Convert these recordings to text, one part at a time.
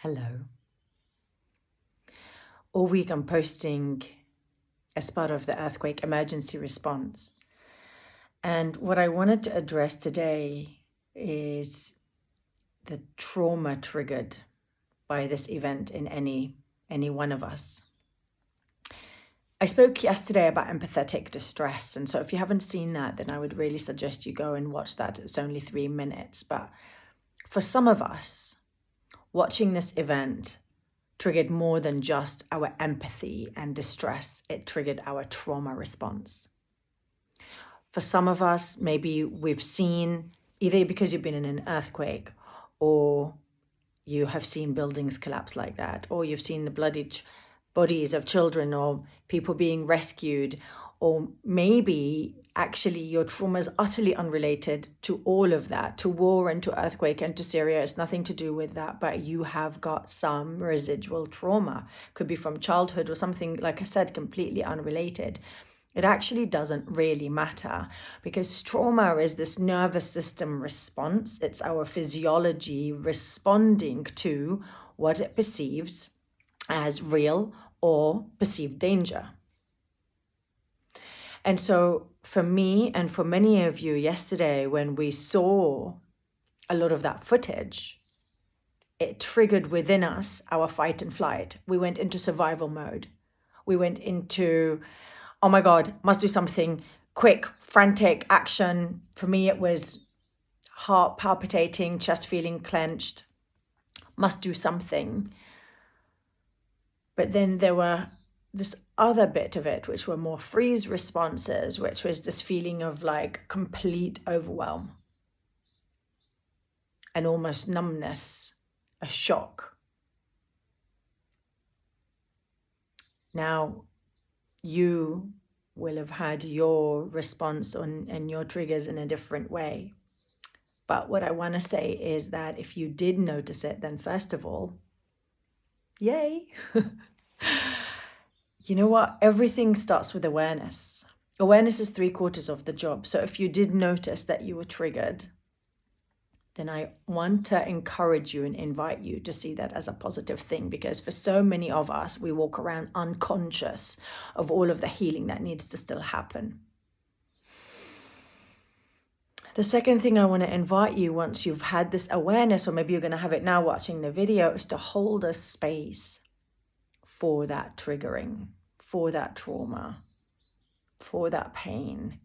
Hello. All week I'm posting as part of the earthquake emergency response. And what I wanted to address today is the trauma triggered by this event in any one of us. I spoke yesterday about empathetic distress. And so if you haven't seen that, then I would really suggest you go and watch that. It's only 3 minutes. But for some of us, watching this event triggered more than just our empathy and distress. It triggered our trauma response. For some of us, maybe we've seen, either because you've been in an earthquake or you have seen buildings collapse like that, or you've seen the bloody bodies of children or people being rescued, or maybe actually your trauma is utterly unrelated to all of that, to war and to earthquake and to Syria. It's nothing to do with that, but you have got some residual trauma. Could be from childhood or something, like I said, completely unrelated. It actually doesn't really matter, because trauma is this nervous system response. It's our physiology responding to what it perceives as real or perceived danger. And so for me and for many of you yesterday, when we saw a lot of that footage, it triggered within us our fight and flight. We went into survival mode. We went into, oh my God, must do something quick, frantic action. For me, it was heart palpitating, chest feeling clenched, must do something. But then there were this other bit of it, which were more freeze responses, which was this feeling of like complete overwhelm and almost numbness, a shock. Now, you will have had your response and your triggers in a different way. But what I want to say is that if you did notice it, then first of all, yay. You know what? Everything starts with awareness. Awareness is 3/4 of the job. So if you did notice that you were triggered, then I want to encourage you and invite you to see that as a positive thing, because for so many of us, we walk around unconscious of all of the healing that needs to still happen. The second thing I want to invite you, once you've had this awareness, or maybe you're going to have it now watching the video, is to hold a space for that triggering, for that trauma, for that pain,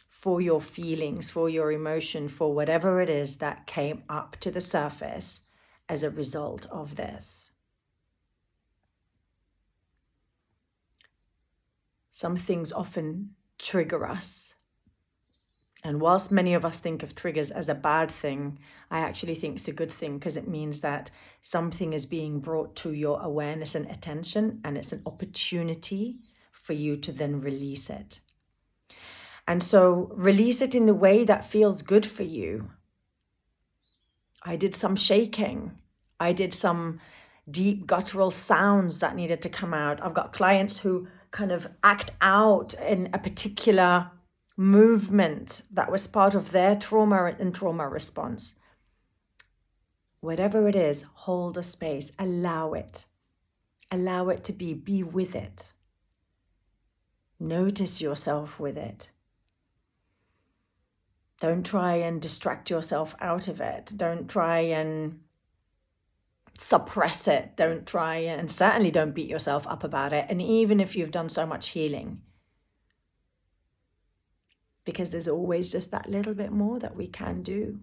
for your feelings, for your emotion, for whatever it is that came up to the surface as a result of this. Some things often trigger us. And whilst many of us think of triggers as a bad thing, I actually think it's a good thing, because it means that something is being brought to your awareness and attention, and it's an opportunity for you to then release it. And so release it in the way that feels good for you. I did some shaking. I did some deep guttural sounds that needed to come out. I've got clients who kind of act out in a particular movement that was part of their trauma and trauma response. Whatever it is, hold a space, allow it. Allow it to be with it. Notice yourself with it. Don't try and distract yourself out of it. Don't try and suppress it. Don't try and certainly don't beat yourself up about it. And even if you've done so much healing, because there's always just that little bit more that we can do.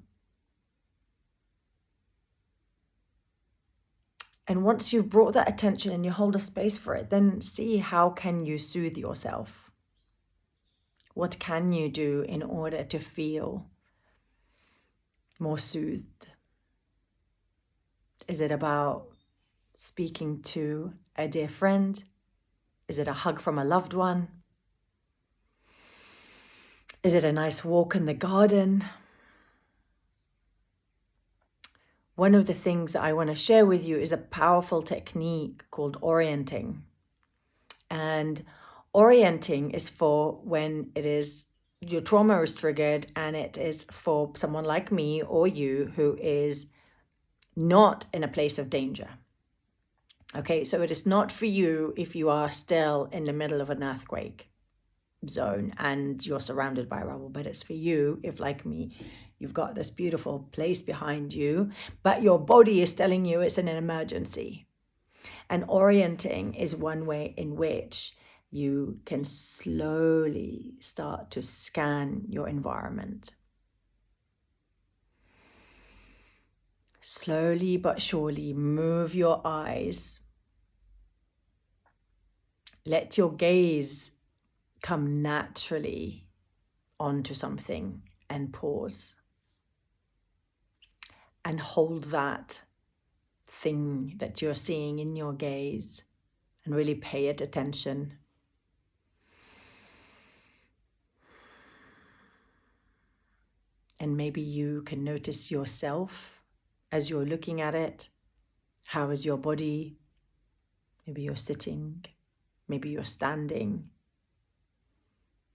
And once you've brought that attention and you hold a space for it, then see how can you soothe yourself? What can you do in order to feel more soothed? Is it about speaking to a dear friend? Is it a hug from a loved one? Is it a nice walk in the garden? One of the things that I want to share with you is a powerful technique called orienting. And orienting is for when it is your trauma is triggered, and it is for someone like me or you who is not in a place of danger. Okay, so it is not for you if you are still in the middle of an earthquake zone and you're surrounded by rubble, but it's for you if, like me, you've got this beautiful place behind you, but your body is telling you it's an emergency. And orienting is one way in which you can slowly start to scan your environment. Slowly but surely move your eyes. Let your gaze come naturally onto something and pause. And hold that thing that you're seeing in your gaze and really pay it attention. And maybe you can notice yourself as you're looking at it. How is your body? Maybe you're sitting, maybe you're standing.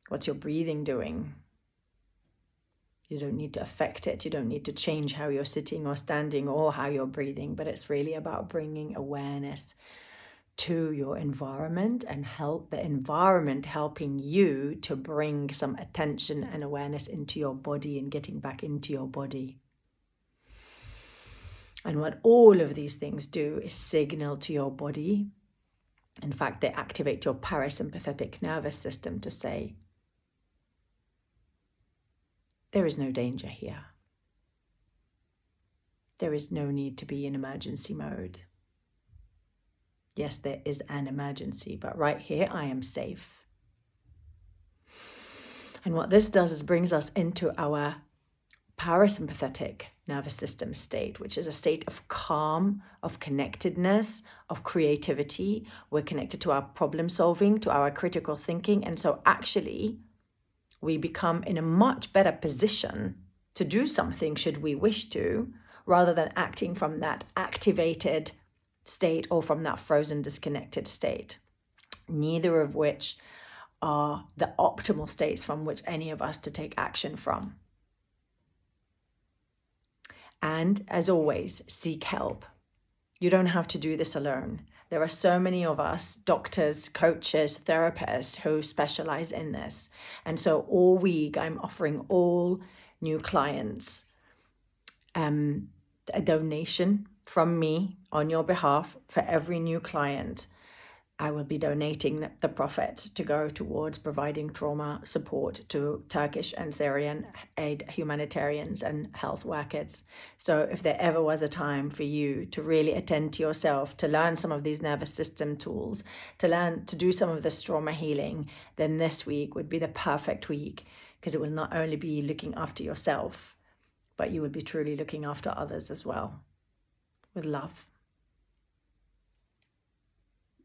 What's your breathing doing? You don't need to affect it. You don't need to change how you're sitting or standing or how you're breathing, but it's really about bringing awareness to your environment and help the environment helping you to bring some attention and awareness into your body and getting back into your body. And what all of these things do is signal to your body. In fact, they activate your parasympathetic nervous system to say, there is no danger here. There is no need to be in emergency mode. Yes, there is an emergency, but right here I am safe. And what this does is brings us into our parasympathetic nervous system state, which is a state of calm, of connectedness, of creativity. We're connected to our problem solving, to our critical thinking. And so actually, we become in a much better position to do something should we wish to, rather than acting from that activated state or from that frozen, disconnected state. Neither of which are the optimal states from which any of us to take action from. And as always, seek help. You don't have to do this alone. There are so many of us, doctors, coaches, therapists, who specialize in this. And so all week, I'm offering all new clients a donation from me on your behalf. For every new client, I will be donating the profit to go towards providing trauma support to Turkish and Syrian aid humanitarians and health workers. So if there ever was a time for you to really attend to yourself, to learn some of these nervous system tools, to learn to do some of this trauma healing, then this week would be the perfect week, because it will not only be looking after yourself, but you will be truly looking after others as well. With love.